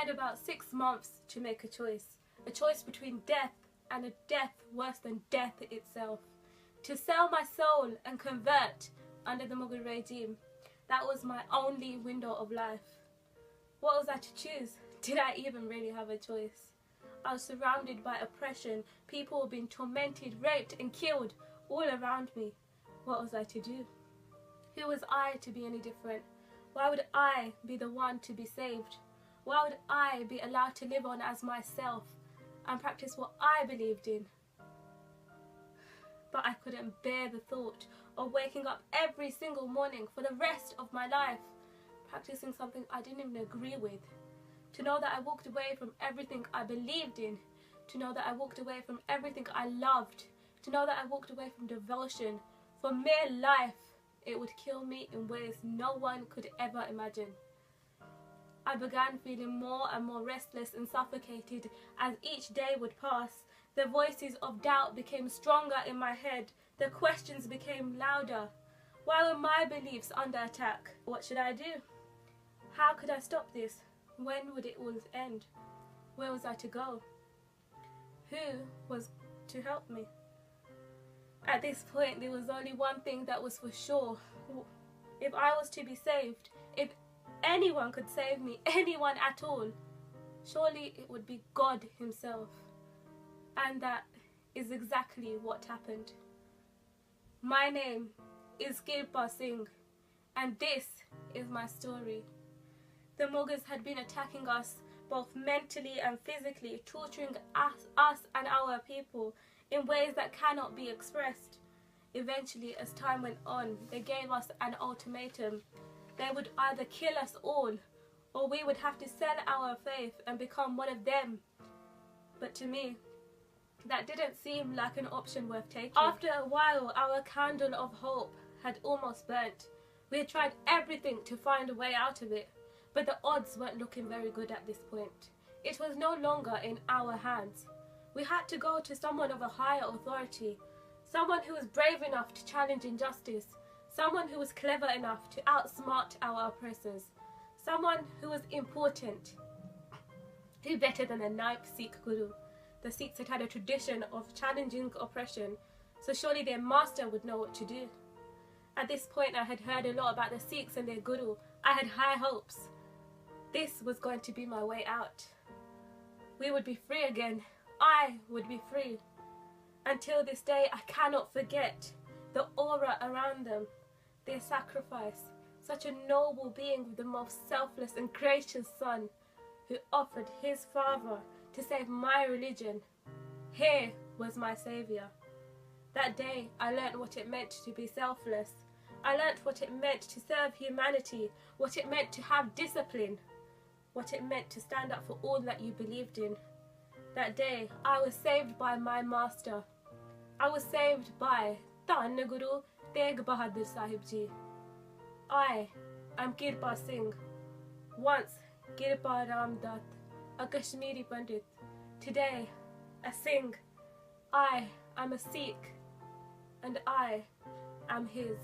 had about 6 months to make a choice between death and a death worse than death itself. To sell my soul and convert under the Mughal regime, that was my only window of life. What was I to choose? Did I even really have a choice? I was surrounded by oppression. People were being tormented, raped and killed all around me. What was I to do? Who was I to be any different? Why would I be the one to be saved? Why would I be allowed to live on as myself and practice what I believed in? But I couldn't bear the thought of waking up every single morning for the rest of my life, practicing something I didn't even agree with. To know that I walked away from everything I believed in. To know that I walked away from everything I loved. To know that I walked away from devotion. For mere life, it would kill me in ways no one could ever imagine. I began feeling more and more restless and suffocated as each day would pass. The voices of doubt became stronger in my head. The questions became louder. Why were my beliefs under attack? What should I do? How could I stop this? When would it all end? Where was I to go? Who was to help me? At this point, there was only one thing that was for sure. If I was to be saved, if anyone could save me, anyone at all, surely it would be God himself. And that is exactly what happened. My name is Kirpa Singh, and this is my story. The Mughals had been attacking us both mentally and physically, torturing us and our people in ways that cannot be expressed. Eventually, as time went on, they gave us an ultimatum. They would either kill us all, or we would have to sell our faith and become one of them. But to me, that didn't seem like an option worth taking. After a while, our candle of hope had almost burnt. We had tried everything to find a way out of it, but the odds weren't looking very good at this point. It was no longer in our hands. We had to go to someone of a higher authority, someone who was brave enough to challenge injustice, someone who was clever enough to outsmart our oppressors, someone who was important. Who better than the ninth Sikh Guru? The Sikhs had had a tradition of challenging oppression, so surely their master would know what to do. At this point, I had heard a lot about the Sikhs and their Guru. I had high hopes. This was going to be my way out. We would be free again. I would be free. Until this day, I cannot forget the aura around them, their sacrifice. Such a noble being with the most selfless and gracious son who offered his father to save my religion. Here was my saviour. That day, I learnt what it meant to be selfless. I learnt what it meant to serve humanity, what it meant to have discipline, what it meant to stand up for all that you believed in. That day, I was saved by my master. I was saved by Dhan Guru Tegh Bahadar Sahib ji. I am Kirpa Singh, once Kirpa Ram Dat, a Kashmiri pandit. Today, a Singh. I am a Sikh, and I am his.